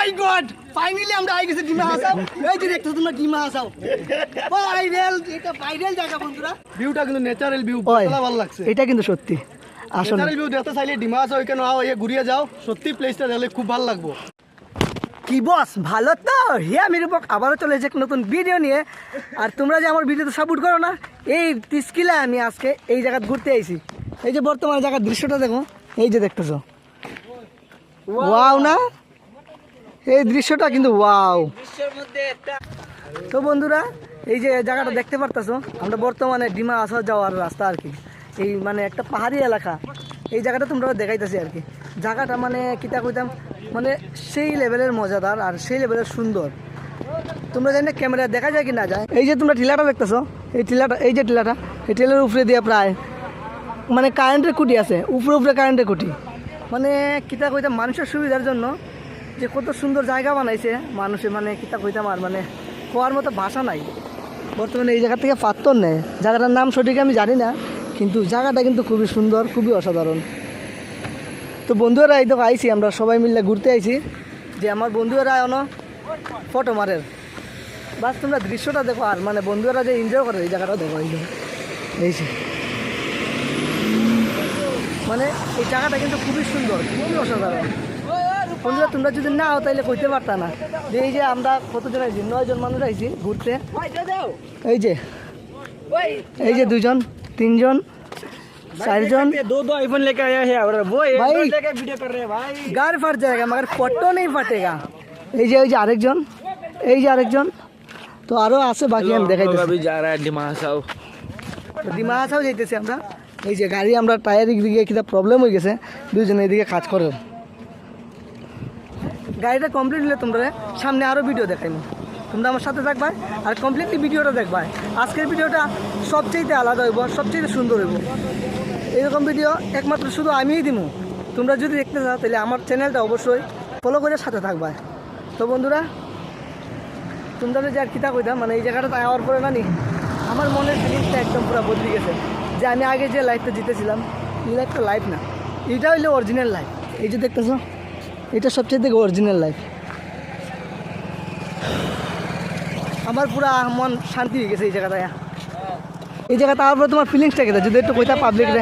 মাই god finally আমরা I গেছি ডিমা হাসাও। এই যে দেখতেছো তোমরা ডিমা হাসাও ভাইরাল, এটা ভাইরাল জায়গা বন্ধুরা। ভিউটা কিন্তু ন্যাচারাল ভিউ, ভালো লাগছে। এটা কিন্তু সত্যি আসলে ন্যাচারাল ভিউ দেখতে চাইলে ডিমা হাসাও এখানে আও, এই ঘুরিয়ে যাও, সত্যি প্লেসটা দেখলে খুব ভালো লাগবে। কি বস ভালো তো? হে আমি রূপক আবারও চলে এসেছি নতুন ভিডিও নিয়ে। আর তোমরা যে আমার ভিডিওতে সাপোর্ট করো না, এই তিস্কিলা আমি আজকে এই জায়গা ঘুরতে আইছি। এই যে বর্তমান জায়গার দৃশ্যটা দেখো, এই যে দেখতেছো, ওয়াও না? এই দৃশ্যটা কিন্তু ওয়াও। তো বন্ধুরা এই যে জায়গাটা দেখতে পারতেছো, আমরা বর্তমানে ডিমা আসা যাওয়ার রাস্তা আর কি। এই মানে একটা পাহাড়ি এলাকা, এই জায়গাটা তোমরা দেখাইতেছি আর কি। জায়গাটা মানে কিতা কইতাম, মানে সেই লেভেলের মজাদার আর সেই লেভেলের সুন্দর। তোমরা জানি না ক্যামেরা দেখা যায় কি না যায়। এই যে তোমরা টিলাটা দেখতেছো, এই টিলাটা, এই যে টিলাটা, এই টিলার উপরে দিয়ে প্রায় মানে কারেন্টের খুঁটি আছে, উপরে উপরে কারেন্টের খুঁটি। মানে কিতা কইতাম মানুষের সুবিধার জন্য যে কত সুন্দর জায়গা বানাইছে মানুষে, মানে কিতা কইতাম আর মানে কোয়ার মতো ভাষা নাই। বর্তমানে এই জায়গা থেকে পাত্তর নেই, জায়গাটার নাম সঠিক আমি জানি না, কিন্তু জায়গাটা কিন্তু খুবই সুন্দর, খুবই অসাধারণ। তো বন্ধুরা এই তো আইছি, আমরা সবাই মিলে ঘুরতে আইছি, যে আমার বন্ধুরা এনো ফটো মারের। বাস তোমরা দৃশ্যটা দেখো আর মানে বন্ধুরা যে এনজয় করে এই জায়গাটা দেখো। এই যে মানে এই জায়গাটা কিন্তু খুবই সুন্দর, খুবই অসাধারণ। বন্ধুরা তোমরা যদি না হও তাইলে কইতে পারতা না যে এই যে আমরা কতজন আইছি, 9 জন মানুষ আইছি ঘুরতে। এই যে 2 জন 3 জন 4 জন, 2 आईफोन लेके आया है और वो एंड्रॉइड लेके वीडियो कर रहे हैं भाई। गार फट जाएगा मगर फोटो नहीं फटेगा। এই যে আরেকজন, এই যে আরেকজন, তো আরো আছে বাকি আমি দেখাইতেছি। अभी जा रहा है ডিমা হাসাও, ডিমা হাসাও যাইতেছি আমরা। এই যে গাড়ি আমরা টায়ার দিকে কিটা প্রবলেম হয়ে গেছে, দুইজনে এদিকে কাজ করে। গাড়িটা কমপ্লিট হলে তোমরা সামনে আরো ভিডিও দেখাইবো, তোমরা আমার সাথে থাকবা আর কমপ্লিটলি ভিডিওটা দেখবা। আজকের ভিডিওটা সবচেয়ে আলাদা হইব, সবচেয়ে সুন্দর হইব। এরকম ভিডিও একমাত্র শুধু আমিই দিব। তোমরা যদি দেখতে চাও তাহলে আমার চ্যানেলটা অবশ্যই ফলো করে সাথে থাকবা। তো বন্ধুরা তোমরা যে আর কিতা কইতাম, মানে এই জায়গাটা আওয়ার পরে না নি আমার মনের ফিলিংসটা একদম পুরো বদলে গেছে। যে আমি আগে যে লাইফটা জিতেছিলাম, এই লাইফটা লাইফ না, এটা হইলো অরিজিনাল লাইফ। এই যে দেখতেছো, এটা সবচেয়ে থেকে অরিজিনাল লাইফ। আমার পুরা মন শান্তি হয়ে গেছে এই জায়গাটা। এই জায়গাটা তারপরে তোমার ফিলিংসটা কেটে যদি একটু কইতা পাবলিক রে।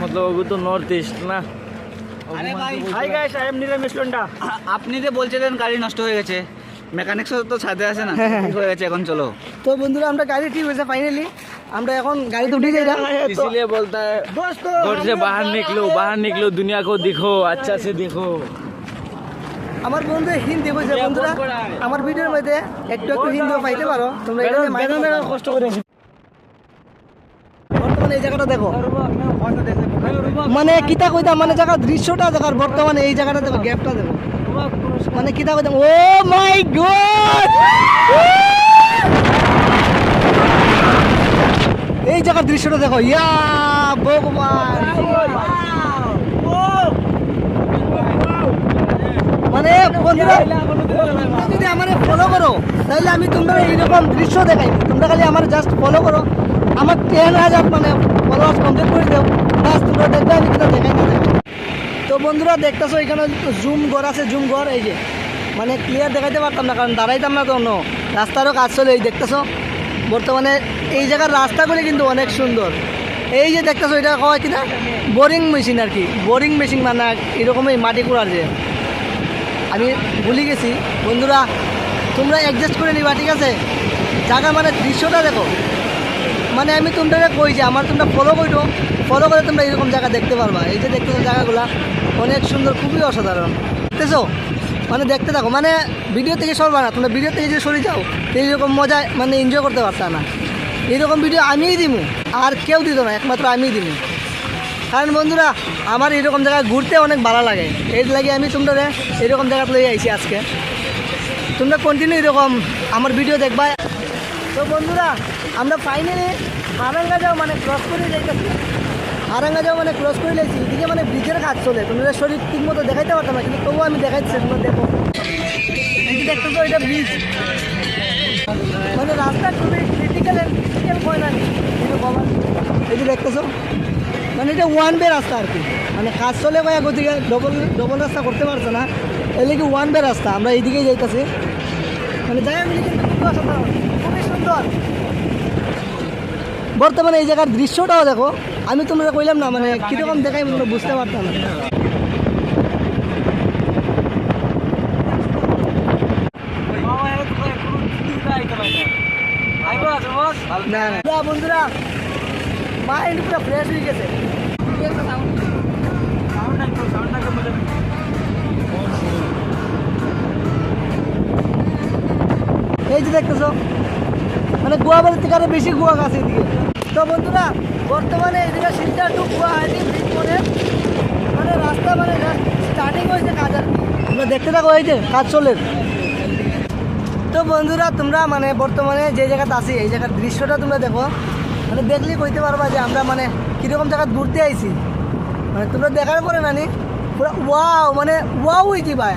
मतलब वो तो नॉर्थ ईस्ट ना। আরে ভাই হাই গাইস, আই এম নিরামিষ লন্ডা। আপনি যে বলছিলেন গাড়ি নষ্ট হয়ে গেছে, মেকানিক তো ছাদে আছে না, ঠিক হয়ে গেছে, এখন চলো। তো বন্ধুরা আমরা গাড়ি ঠিক হয়েছে ফাইনালি, আমরা এখন গাড়িতে উঠে যাই। इसलिए बोलता है घर से बाहर निकलो, दुनिया को देखो, अच्छा से देखो। আমার বন্ধু হিন্দি বলছে। বন্ধুরা আমার ভিডিওর মধ্যে একটু একটু হিন্দি পাইতে পারো তোমরা, কষ্ট করে। বর্তমানে এই জায়গাটা দেখো, মানে কিতা কইতাম, মানে জায়গার দৃশ্যটা দেখার, বর্তমানে এই জায়গাটা দেখো, গ্যাপটা দেখো, মানে কিতা কইতাম। ও মাই গড, এই জায়গার দৃশ্যটা দেখো, ইয়া ভগবান। মানে বন্ধুরা যদি আমার ফলো করো তাহলে আমি তোমরা এইরকম দৃশ্য দেখাই। তোমরা খালি আমার জাস্ট ফলো করো, আমার 10,000 মানে ফলোয়ার্স কমপ্লিট করে দাও, বাস তোমরা দেখবে আমি কিনা দেখাই না। তো বন্ধুরা দেখতেছো এখানে জুম ঘর আছে, জুম ঘর। এই যে মানে ক্লিয়ার দেখাইতে পারতাম না কারণ দাঁড়াইতাম না, তো অন্য রাস্তারও কাজ চলে। এই দেখতেছো বর্তমানে এই জায়গার রাস্তাগুলি কিন্তু অনেক সুন্দর। এই যে দেখতেছো এটা হয় কিনা বোরিং মেশিন আর কি, বোরিং মেশিন মানে এরকমই মাটি কুড়ার যে, আমি ভুলে গেছি। বন্ধুরা তোমরা অ্যাডজাস্ট করে নিবা, ঠিক আছে? জায়গা মানে দৃশ্যটা দেখো, মানে আমি তোমরা কই যে আমার তোমরা ফলো করে তোমরা এরকম জায়গা দেখতে পারবা। এই যে দেখতেছো জায়গাগুলা অনেক সুন্দর, খুবই অসাধারণ। দেখতেছো মানে দেখতে থাকো, মানে ভিডিও থেকে সরবা না, তোমরা ভিডিও থেকে যে সরে যাও এইরকম মজা মানে এনজয় করতে পারতা না। এরকম ভিডিও আমিই দিব, আর কেউ দিত না, একমাত্র আমিই দিব। কারণ বন্ধুরা আমার এরকম জায়গায় ঘুরতে অনেক ভালো লাগে, এই লাগে আমি তোমরা এরকম জায়গাতে লই আইছি আজকে। তোমরা কন্টিনিউ এরকম আমার ভিডিও দেখবা। তো বন্ধুরা আমরা ফাইনালি হারাঙ্গা যাও মানে ক্রস করে যাইতেছি। হারাঙ্গা যাও মানে ক্রস করে যাইছি, এদিকে মানে ব্রিজের কাজ চলে। তোমরা শরীর ঠিক মতো দেখাইতে পারতাম না, কিন্তু তবুও আমি দেখাইছি, তোমরা দেখো। এই যে দেখতেছো এটা ব্রিজ, মানে রাস্তা খুবই ক্রিটিক্যাল হয় না এই যে দেখতেছো, মানে এটা ওয়ান বে রাস্তা আর কি, মানে কাজ চলে গতিকে ডবল রাস্তা করতে পারছে না। এদিকে ওয়ান বে রাস্তা, আমরা এইদিকেই যাইতেছি। মানে জায়গাগুলি কিন্তু খুব অসাধারণ, খুবই সুন্দর। বর্তমানে এই জায়গার দৃশ্যটাও দেখো, আমি তোমরা কইলাম না মানে কীরকম দেখাই তোমরা বুঝতে পারতাম না। না বন্ধুরা, মাইন্ড পুরো ফ্রেশ হয়ে গেছে। এই যে দেখতেছো, মানে গুয়াবাড়ির থেকে আরো বেশি গুয়া গাছ এদিকে। তো বন্ধুরা, বর্তমানে এদিকে শিলচর টু গুয়াহাটি মানে রাস্তা মানে স্টার্টিং হয়েছে কাজ আর কি। তোমরা দেখতে থাকো, এই যে কাজ চলে। তো বন্ধুরা, তোমরা মানে বর্তমানে যে জায়গাতে আছি এই জায়গার দৃশ্যটা তোমরা দেখো, মানে দেখলেই কইতে পারবা যে আমরা মানে কীরকম জায়গা ঘুরতে আইছি। মানে তোমরা দেখার পরে নানি পুরো ওয়াও, মানে ওয়াও হয়েছি ভাই।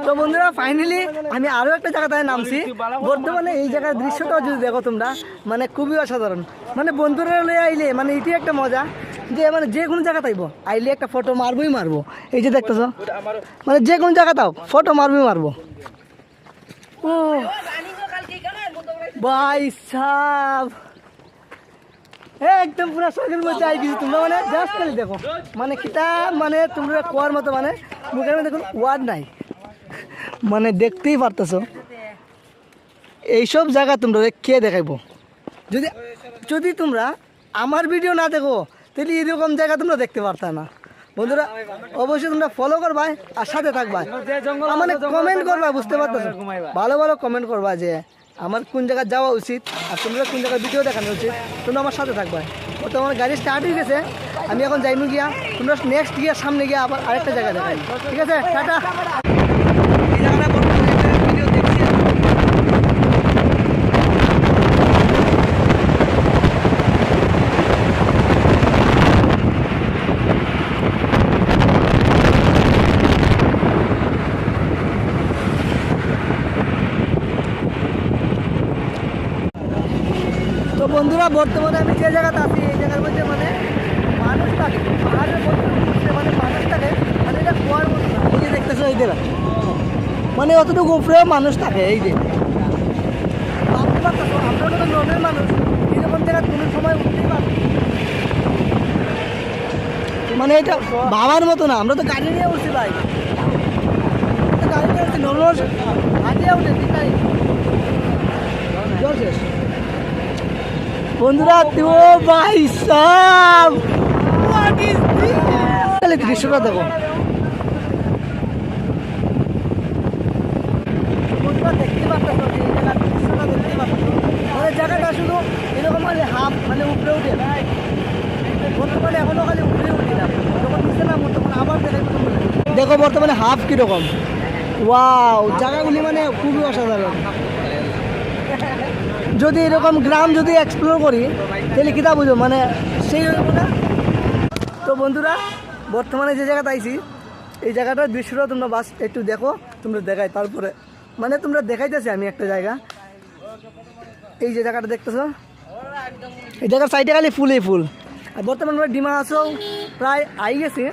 তো বন্ধুরা, ফাইনালি আমি আরও একটা জায়গাতে নামছি। বর্তমানে এই জায়গার দৃশ্যটাও যদি দেখো তোমরা, মানে খুবই অসাধারণ। মানে বন্ধুরা লয়ে আইলে মানে এটি একটা মজা যে মানে যে কোনো জায়গা তাইব আইলে একটা ফটো মারবোই মারবো। এই যে দেখতেছ, মানে যে কোনো জায়গা তাও ফটো মারবোই মারবো। ও ভাই সাব, একদম পুরো শখের মধ্যে আই গেছি। তোমরা মানে জাস্ট খালি দেখো, মানে কিতা মানে তোমরা কোয়ার মতো, মানে মুখের মধ্যে দেখুন ওয়ার্ড নাই, মানে দেখতেই পারতেছো। এইসব জায়গা তোমরা কে দেখাইবো? যদি যদি তোমরা আমার ভিডিও না দেখো তাহলে এরকম জায়গা তোমরা দেখতে পারতা না। বন্ধুরা অবশ্যই তোমরা ফলো করবা আর সাথে থাকবা, মানে কমেন্ট করবা, বুঝতে পারতেছো, ভালো ভালো কমেন্ট করবা যে আমার কোন জায়গায় যাওয়া উচিত আর তোমরা কোন জায়গায় ভিডিও দেখানো উচিত। তোমরা আমার সাথে থাকবা। ও তো আমার গাড়ি স্টার্ট হয়ে গেছে, আমি এখন যাইমু গিয়া, তোমরা নেক্সট গিয়ে সামনে গিয়ে আবার আরেকটা জায়গায় দেখাই। ঠিক আছে, টাটা। এই জায়গাটা ভিডিও দেখছি। তো বন্ধুরা, বর্তমানে আমি যে জায়গাতে আছি এই জায়গার মধ্যে মানে মানুষ থাকে, পাহাড়ের মধ্যে মানে মানুষ থাকে, মানে এটা কুয়ার মতো না। এই যে দেখতেছো এই জায়গা, মানে অতটুকু উপরেও মানুষ থাকে। এই যে ভাবতে পারতেছো, আমরা তো নর্মাল মানুষ, এরকম জায়গা কোনো সময় উঠতেই পারবো, মানে এটা ভাবার মতো না। আমরা তো গাড়ি নিয়ে উঠছি ভাই, গাড়ি নিয়ে উঠছি, নর্মাল হাঁটিয়ে উঠেছি তাই। বন্ধুরা, ও ভাই সাব, হোয়াট ইজ দিস? তাহলে দৃশ্যটা দেখো। বন্ধুরা দেখতে পাচ্ছ, এই জায়গার দৃশ্যটা দেখতে পাচ্ছ, মানে জায়গাটা শুধু এরকম মানে হাফ মানে উপরে উঠে, বর্তমানে এখনো খালি উপরে উঠে না, যখন নিচে নামো তখন আবার দেখাই। দেখো বর্তমানে হাফ কিরকম। ওয়াও, জায়গাগুলি মানে খুবই অসাধারণ। যদি এরকম গ্রাম যদি এক্সপ্লোর করি তাহলে কিতা বুঝো, মানে সেই হইব না। তো বন্ধুরা, বর্তমানে যে জায়গাটা আইছি এই জায়গাটার দৃশ্যটা তোমরা বাস একটু দেখো, তোমরা দেখাই তারপরে, মানে তোমরা দেখাইতেছি আমি একটা জায়গা। এই যে জায়গাটা দেখতেছো, এই জায়গার সাইডে খালি ফুলই ফুল। আর বর্তমানে আমরা ডিমা হাসাও প্রায় আই গেছি,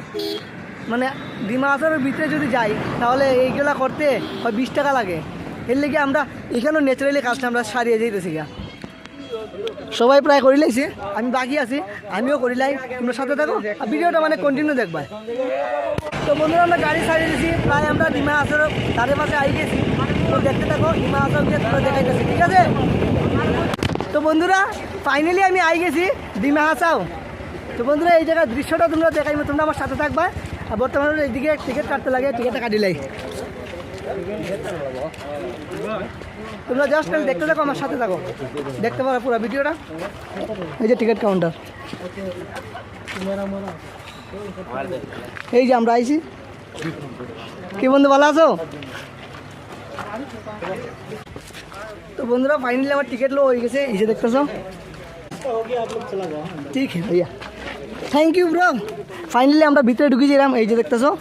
মানে ডিমা হাসাওয়ের ভিতরে যদি যাই তাহলে এইগুলা করতে হয় 20 টাকা লাগে। এর লেগে আমরা এখানেও ন্যাচারালি কাজটা আমরা সারিয়ে যাইতেছি গা। সবাই প্রায় করি লাইছে, আমি বাকি আছি, আমিও করি লাই। তোমরা সাথে থাকো আর ভিডিওটা মানে কন্টিনিউ দেখবা। তো বন্ধুরা, আমরা গাড়ি সারিয়ে দিয়েছি, প্রায় আমরা ডিমা হাসাওয়ের ধারে পাশে আই গেছি। তো দেখতে থাকো, ডিমা হাসাও গিয়ে তোমরা দেখাইতেছি, ঠিক আছে? তো বন্ধুরা, ফাইনালি আমি আই গেছি ডিমা হাসাও। তো বন্ধুরা, এই জায়গার দৃশ্যটা তোমরা দেখাইবো, তোমরা আমার সাথে থাকবা। আর বর্তমানে এইদিকে টিকিট কাটতে লাগে, টিকিটটা কাটিলাই। তোমরা জাস্ট খালি দেখতে থাকো, আমার সাথে থাকো, দেখতে পারো পুরো ভিডিওটা। এই যে টিকিট কাউন্টার, এই যে আমরা আইছি। কি বন্ধু, ভালো আছো? তো বন্ধুরা, ফাইনালি আমার টিকিট লো হয়ে গেছে, এই যে দেখতেছো। ঠিক আছে ভাইয়া, থ্যাংক ইউ ব্রো। ফাইনালি আমরা ভিতরে ঢুকেছিলাম, এই যে দেখতেছো।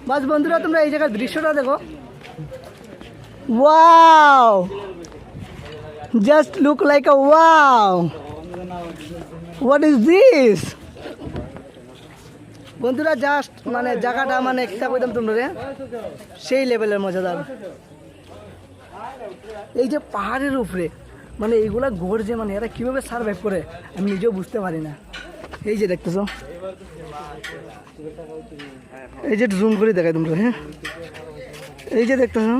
বাস বন্ধুরা, তোমরা এই জায়গার দৃশ্যটা দেখো, wow, just look like a wow, what is this? বন্ধুরা জাস্ট মানে জায়গাটা মানে একটা কইতাম তোমরা সেই লেভেলের মজাদার। এই যে পাহাড়ের উপরে মানে এইগুলা গড়ছে, মানে এরা কীভাবে সার্ভাইভ করে আমি নিজেও বুঝতে পারি না। এই যে দেখতেছো, এই যে জুম করে দেখাই তোমরা, হ্যাঁ এই যে দেখতেছো।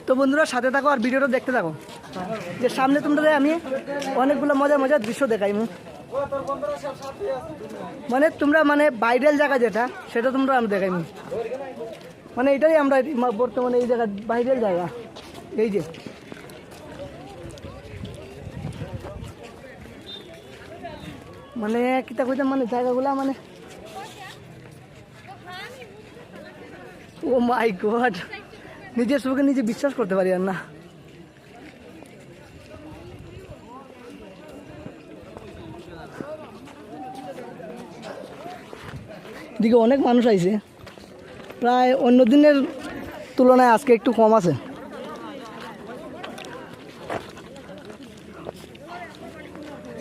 তো বন্ধুরা সাথে থাকো আর ভিডিওটা দেখতে থাকো, যে সামনে তোমরা আমি অনেকগুলো মজার মজার দৃশ্য দেখাইমু। মানে তোমরা মানে ভাইরাল জায়গা যেটা সেটা তোমরা আমি দেখাইমু। মানে এটাই আমরা বর্তমানে এই জায়গা ভাইরাল জায়গা। এই যে মানে কিতা কইতাম মানে জায়গাগুলা মানে ও মাই গড, নিজের চোখে নিজে বিশ্বাস করতে পারি আর না। এদিকে অনেক মানুষ আইছে, প্রায় অন্য দিনের তুলনায় আজকে একটু কম আছে।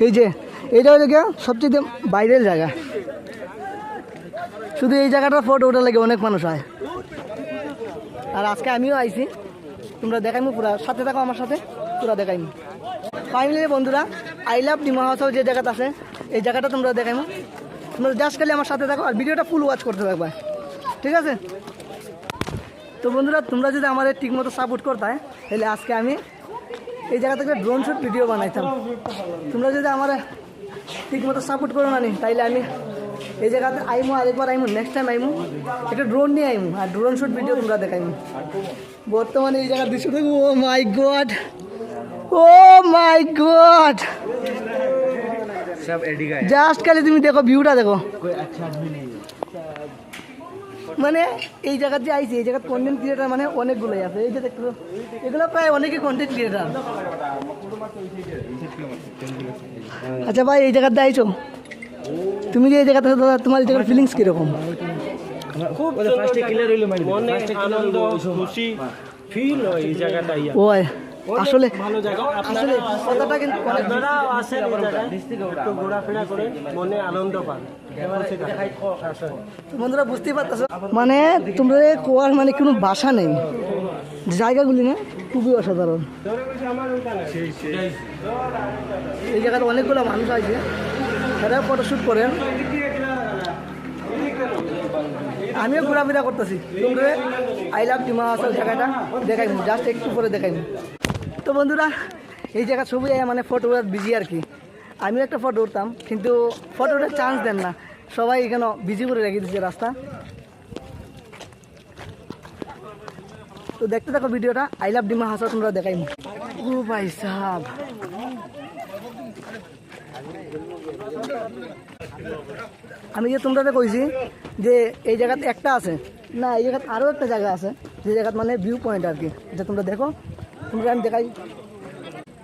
এই যে এইটা হচ্ছে সবচেয়ে বাইরের জায়গা, শুধু এই জায়গাটার ফটো ওঠার লাগে অনেক মানুষ হয়। আর আজকে আমিও আইছি, তোমরা দেখাইমু পুরা, সাথে থাকো আমার সাথে, পুরা দেখাইমু। ফাইনালি বন্ধুরা আই লাভ ডিমা হাউস যে জায়গাটা আছে এই জায়গাটা তোমরা দেখাইমু। তোমরা জাস্ট খালি আমার সাথে থাকো আর ভিডিওটা ফুল ওয়াচ করতে থাকবা, ঠিক আছে? তো বন্ধুরা তোমরা যদি আমাদের ঠিকমতো সাপোর্ট করতে হয় তাহলে আজকে আমি এই জায়গা থেকে ড্রোন শ্যুট ভিডিও বানাইতাম। তোমরা যদি আমার ঠিকমতো সাপোর্ট করো না নি তাইলে আমি এই জায়গাতে আইমু, আরেকবার আইমু, নেক্সট টাইম আইমু একটা ড্রোন নিয়ে আইমু আর ড্রোন শ্যুট ভিডিও তোমরা দেখাইমু। বর্তমানে এই জায়গার দৃশ্য দেখো, ও মাই গড, ও মাই গড, জাস্ট খালি তুমি দেখো ভিউটা দেখো। মানে এই জায়গার যে আইছি এই জায়গার কন্টেন্ট ক্রিয়েটার মানে অনেকগুলোই আছে। এই যে দেখো এগুলো প্রায় অনেকই কন্টেন্ট ক্রিয়েটার। আচ্ছা ভাই এই জায়গাতে আইছো, তুমি যে এই জায়গাতে তোমার এই জায়গার ফিলিংস কিরকম? খুব মনে আনন্দ খুশি ফিল হয় এই জায়গাটা। ওই আসলে ভালো জায়গা, আসলে কথাটা কিন্তু অনেক আপনারাও আসেন এই জায়গায়, একটু ঘোরাফেরা করে মনে আনন্দ পান। বন্ধুরা বুঝতেই পারতেছো মানে তোমরা কোয়ার মানে কোনো ভাষা নেই, জায়গাগুলি না খুবই অসাধারণ। এই জায়গাতে অনেকগুলো মানুষ আছে, তারা ফটোশ্যুট করেন, আমিও ঘোরাফেরা করতেছি। তোমরা আই লাভ ডিমা হাউস জায়গাটা দেখাইমু, জাস্ট একটু পরে দেখাইমু। তো বন্ধুরা এই জায়গা ছবি মানে ফটো উঠার বিজি আর কি। আমিও একটা ফটো উঠতাম কিন্তু ফটো ওঠার চান্স দেন না, সবাই এখানে বিজি করে রেখে দিচ্ছে রাস্তা। তো দেখতে থাকো ভিডিওটা, আই লাভ ডিমা হাউস তোমরা দেখাইমু। ও ভাই সাহেব, আমি যে তোমরা কইছি যে এই জায়গাতে একটা আছে না, এই জায়গাতে আরও একটা জায়গা আছে যে জায়গাতে মানে ভিউ পয়েন্ট আর কি, এটা তোমরা দেখো। তোমরা আমি দেখাই,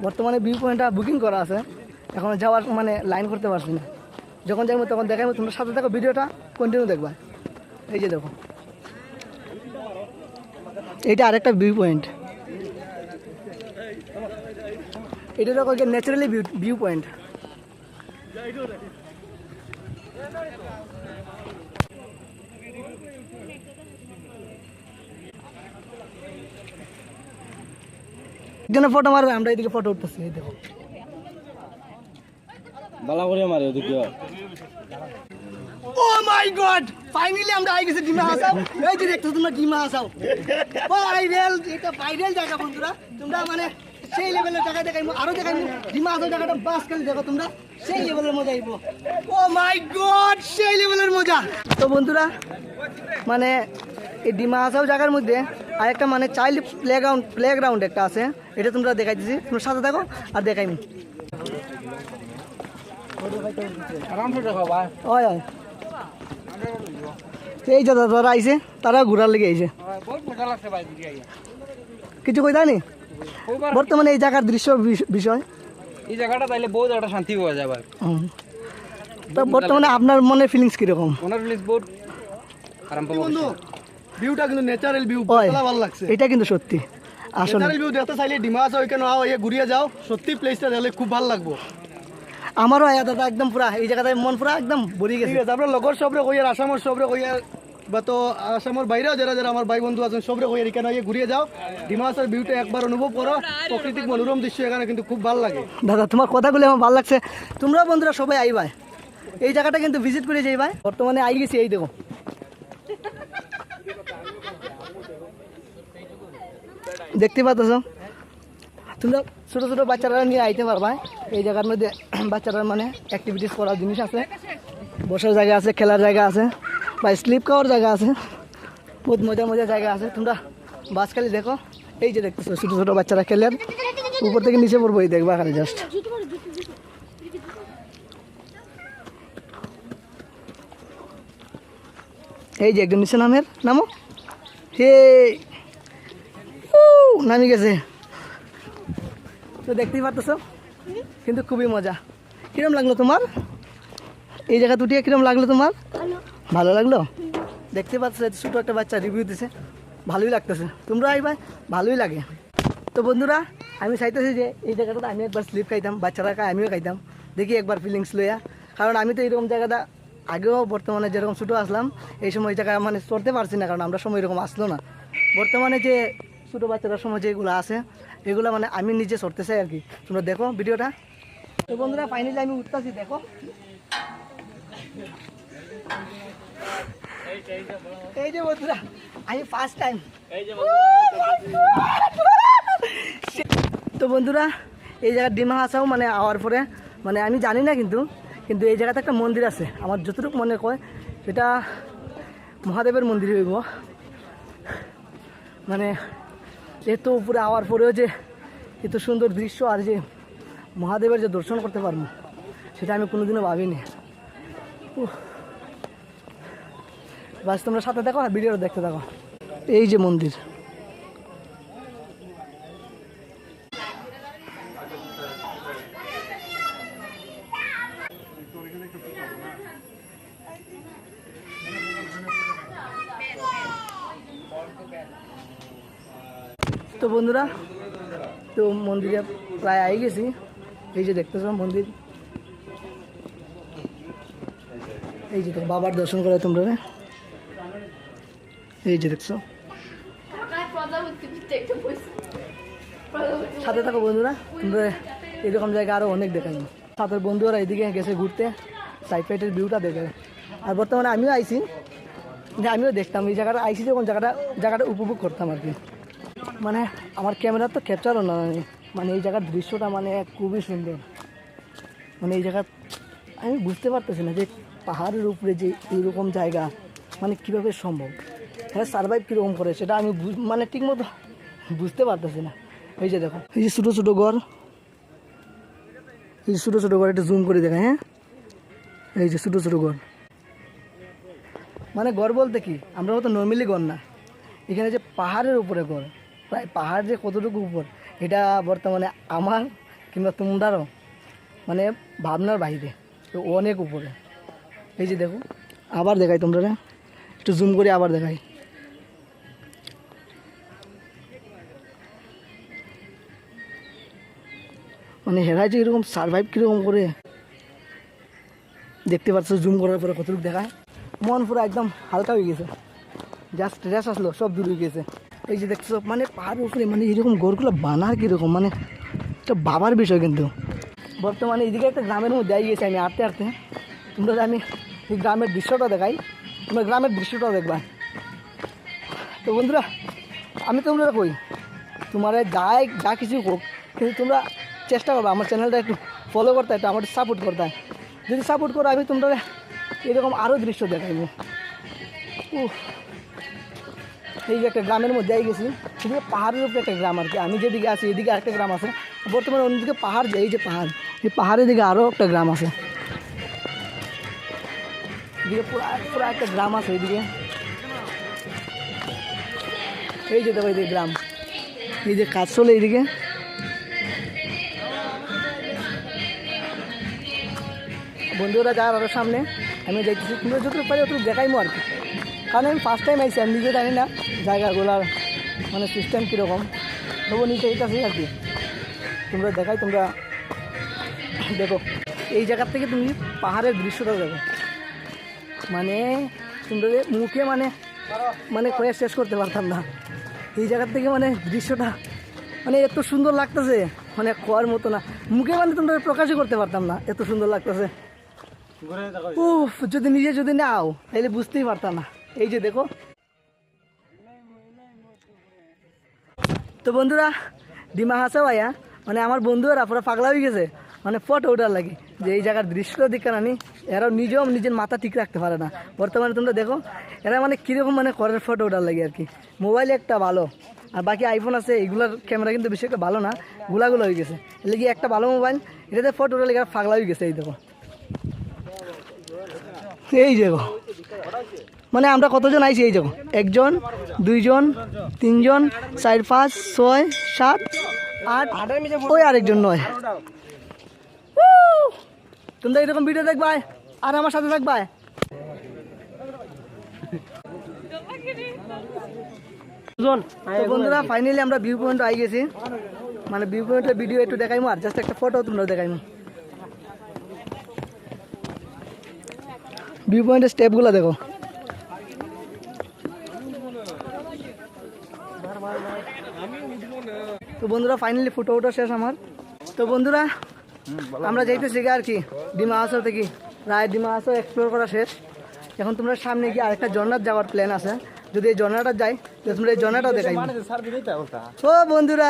বর্তমানে ভিউ পয়েন্টটা বুকিং করা আছে, এখন যাওয়ার মানে লাইন করতে পারছি না। যখন যাইবো তখন দেখাইবো, তোমরা সাথে থাকো, ভিডিওটা কন্টিনিউ দেখবা। এই যে দেখো এটা আরেকটা ভিউ পয়েন্ট, এটা দেখো ন্যাচারালি ভিউ পয়েন্ট। এখানে ফটো মারবে, আমরা এদিকে ফটো উঠতেছি। এই দেখো বালা করে মারে ওদিকে। ও মাই গড, ফাইনালি আমরা আই গেছি ডিমা হাসাও। এই যে দেখছো তোমরা ডিমা হাসাও ভাইরাল, এটা ভাইরাল জায়গা বন্ধুরা। তোমরা মানে সেই লেভেলের জায়গা দেখাইমু, আরো দেখাইমু। ডিমা হাসাও জায়গাটা বাস খালি দেখো তোমরা, সেই লেভেলের মজা আইবো। ও মাই গড, সেই লেভেলের মজা। তো বন্ধুরা মানে এই ডিমা হাসাও জায়গার মধ্যে আরেকটা মানে চাইল্ড প্লেগ্রাউন্ড একটা আছে, এটা তোমরা দেখাই দিচ্ছি। তোমরা সাথে থাকো আর দেখাইমু। হয় হয় এই যে যারা আইছে তারা ঘোরার লেগে আইছে, কিছু কই জানি বর্তমানে এই জায়গার দৃশ্য বিষয়। এই জায়গাটা তাইলে বহুত একটা শান্তি পাওয়া যাবে। তো বর্তমানে আপনার মনে ফিলিংস কিরকম? ওনার ফিলিংস বহুত আরাম পাবো। ভিউটা কিন্তু ন্যাচারাল ভিউ ভালো লাগছে। এটা কিন্তু সত্যি আসলে ন্যাচারাল ভিউ দেখতে চাইলে ডিমা হাসাও ওইখানে ঘুরিয়ে যাও, সত্যি প্লেসটা দেখলে খুব ভালো লাগবো। আমারও দাদা একদম পুরা এই জায়গাতে মন পুরা একদম ভরে গেছে। ঠিক আছে, আপনার লগর সবরে কইয়ার আসামের সবরে কইয়ার বা তো আসামের বাইরেও যারা যারা আমার ভাই বন্ধু আছেন সবরে কইয়ার এখানে ঘুরিয়ে যাও, ডিমা হাসার ভিউটা একবার অনুভব করো। প্রাকৃতিক মনোরম দৃশ্য এখানে কিন্তু খুব ভালো লাগে। দাদা তোমার কথাগুলো আমার ভালো লাগছে। তোমরা বন্ধুরা সবাই আইবা, এই জায়গাটা কিন্তু ভিজিট করে যাইবা। বর্তমানে আই গেছি, এই দেখো দেখতে পাচ্ছ তোমরা ছোটো ছোটো বাচ্চারা নিয়ে আইতে পারবা। এই জায়গার মধ্যে বাচ্চারা মানে অ্যাক্টিভিটিস করার জিনিস আছে, বসার জায়গা আছে, খেলার জায়গা আছে, বা স্লিপ খাওয়ার জায়গা আছে, বহুত মজা মজা জায়গা আছে। তোমরা বাস খালি দেখো, এই যে দেখতেছো ছোটো ছোটো বাচ্চারা খেলে, উপর থেকে নিচে পড়বো এই দেখবা খালি জাস্ট। এই যে একজন নিচে নামো হে নামি গেছে, তো দেখতেই পারতেছো কিন্তু খুবই মজা। কিরম লাগলো তোমার এই জায়গা উঠিয়ে? কিরম লাগলো তোমার? ভালো লাগলো? দেখতে পাচ্ছ ছোটো একটা বাচ্চা রিভিউ দিছে, ভালোই লাগতেছে। তোমরা আইবা, ভালোই লাগে। তো বন্ধুরা আমি চাইতেছি যে এই জায়গাটাতে আমি একবার স্লিপ খাইতাম, বাচ্চারা খাই আমিও খাইতাম, দেখি একবার ফিলিংস লইয়া। কারণ আমি তো এরকম জায়গাটা আগেও বর্তমানে যেরকম ছোটো আসলাম এই সময় জায়গা মানে চড়তে পারছি না, কারণ আমরা সময় এরকম আসলো না। বর্তমানে যে ছোটো বাচ্চাদের সময় যেগুলো আছে এগুলো মানে আমি নিজে চড়তে চাই আর কি। তোমরা দেখো ভিডিওটা। তো বন্ধুরা ফাইনালি আমি উঠতেছি, দেখো এই যে বন্ধুরা আমি ফার্স্ট টাইম। তো বন্ধুরা এই জায়গার ডিমা হাসাও মানে আওয়ার পরে মানে আমি জানি না, কিন্তু এই জায়গাতে একটা মন্দির আছে, আমার যতটুকু মনে কয় সেটা মহাদেবের মন্দির হইব। মানে এত উপরে আওয়ার পরেও যে এত সুন্দর দৃশ্য আর যে মহাদেবের যে দর্শন করতে পারবো সেটা আমি কোনোদিনও ভাবিনি। বাস তোমরা সাথে দেখো আর ভিডিওটা দেখতে থাকো। এই যে মন্দির, তো বন্ধুরা তো মন্দিরে প্রায় আই গেছি। এই যে দেখতেছ মন্দির, এই যে বাবার দর্শন করে তোমরা, এই যে দেখছো। সাথে থাকো বন্ধুরা, তোমরা এরকম জায়গা আরও অনেক দেখাবো। সাথে বন্ধুরা এদিকে গেছে ঘুরতে, সাইড ফাইডের ভিউটা দেখে। আর বর্তমানে আমিও আইছি, যে আমিও দেখতাম এই জায়গাটা আইসি যখন জায়গাটা উপভোগ করতাম আর কি। মানে আমার ক্যামেরা তো ক্যাপচারও না, মানে এই জায়গার দৃশ্যটা মানে খুবই সুন্দর। মানে এই জায়গা আমি বুঝতে পারতেছি না যে পাহাড়ের উপরে যে এইরকম জায়গা মানে কীভাবে সম্ভব, হ্যাঁ সারভাইভ কীরকম করে সেটা আমি মানে ঠিকমতো বুঝতে পারতেছি না। এই যে দেখো এই যে ছোটো ছোটো ঘর, এই যে ছোটো ছোটো ঘর, একটু জুম করে দেখা। হ্যাঁ এই যে ছোটো ছোটো ঘর, মানে ঘর বলতে কি আমরা মতো নর্মালি ঘর না, এখানে যে পাহাড়ের উপরে ঘর, প্রায় পাহাড় যে কতটুকু উপর এটা বর্তমানে আমার কিংবা তোমরারও মানে ভাবনার বাইরে, তো অনেক উপরে। এই যে দেখো আবার দেখাই তোমরা, একটু জুম করে আবার দেখাই। মানে হেরাই যে এরকম সারভাইভ কীরকম করে দেখতে পাচ্ছ, জুম করার পরে কতটুকু দেখায়। মন পুরো একদম হালকা হয়ে গেছে, জাস্ট স্ট্রেস আসলো সব দূর হয়ে গেছে। এই যে দেখছো মানে পাহাড়ের উপরে মানে এরকম ঘরগুলো বানার কীরকম মানে একটা বাবার বিষয়। কিন্তু বর্তমানে এদিকে একটা গ্রামের মধ্যে আই গেছি আমি হাঁটতে হাঁটতে। তোমরা আমি এই গ্রামের দৃশ্যটা দেখাই, তোমরা গ্রামের দৃশ্যটা দেখবা। তো বন্ধুরা আমি তোমরা কই তোমার যা কিছু হোক, কিন্তু তোমরা চেষ্টা করবে আমার চ্যানেলটা একটু ফলো করতে, একটু আমার সাপোর্ট করতে। যদি সাপোর্ট করো আমি তোমরা এরকম আরও দৃশ্য দেখাইব। এই যে একটা গ্রামের মধ্যে আই গেছি, সেদিকে পাহাড়ের উপরে একটা গ্রাম আর কি। আমি যেদিকে আছি এদিকে আরেকটা গ্রাম আছে, বর্তমানে অন্যদিকে পাহাড়, এই যে পাহাড়, এই পাহাড়ের দিকে আরও একটা গ্রাম আছে। এদিকে পুরো একটা গ্রাম আছে এইদিকে। এই যে দেখো এইদিকে গ্রাম, এই যে কাজ চলে এইদিকে। বন্ধুরা যার আরও সামনে আমি যাইতেছি, তোমরা যতটুকু পারি অতটুকু দেখাইমো আর কি। কারণ আমি ফার্স্ট টাইম আইসি, আমি নিজে জানি না জায়গাগুলার মানে সিস্টেম কীরকম, তবু নিচে এইটাছি আর কি। তোমরা দেখাই, তোমরা দেখো এই জায়গার থেকে তুমি পাহাড়ের দৃশ্যটা দেখো, মানে তোমরা মুখে মানে মানে কয়ে শেষ করতে পারতাম না। এই জায়গার থেকে মানে দৃশ্যটা মানে এত সুন্দর লাগতেছে, মানে খোয়ার মতো না, মুখে মানে তোমরা প্রকাশই করতে পারতাম না, এত সুন্দর লাগতেছে। উফ, যদি নিজে যদি নাও তাহলে বুঝতেই পারতাম না। এই যে দেখো, তো বন্ধুরা ডিমা হাসাও আয়া মানে আমার বন্ধুরা পুরো পাগলা হয়ে গেছে, মানে ফটো ওঠার লাগে যে এই জায়গার দৃশ্যটা দেখে আনি। এরাও নিজেও নিজের মাথা ঠিক রাখতে পারে না বর্তমানে। তোমরা দেখো এরা মানে কীরকম মানে করের ফটো ওঠার লাগে আর কি। মোবাইল একটা ভালো, আর বাকি আইফোন আছে, এগুলোর ক্যামেরা কিন্তু বেশি একটা ভালো না, গুলাগুলো হয়ে গেছে। এর লাগে একটা ভালো মোবাইল, এটাতে ফটো ওঠার লাগে পাগলা হয়ে গেছে। এই দেখো, এই দেখো মানে আমরা কতজন আইছি, এই দেখো 1 জন 2 জন 3 জন 4 5 6 7 8, ওই আরেকজন 9। তোমরা এরকম ভিডিও দেখবা আর আমার সাথে থাকবা। তো বন্ধুরা ফাইনালি আমরা ভিউ পয়েন্ট আই গেছি, মানে ভিউ পয়েন্টের ভিডিও একটু দেখাইমু আর জাস্ট একটা ফটো তোমরা দেখাইমু। ভিউ পয়েন্টের স্টেপগুলো দেখো। তো বন্ধুরা ফাইনালি ফটো ওঠা শেষ আমার। তো বন্ধুরা আমরা যাইতেছি আর কি ডিমা হাসাও থেকে, রায় ডিমা হাসাও এক্সপ্লোর করা শেষ। এখন তোমরা সামনে গিয়ে আরেকটা ঝর্ণার যাওয়ার প্ল্যান আছে, যদি এই ঝর্ণাটা যাই তো তোমরা এই ঝর্ণাটাও দেখাই। ও বন্ধুরা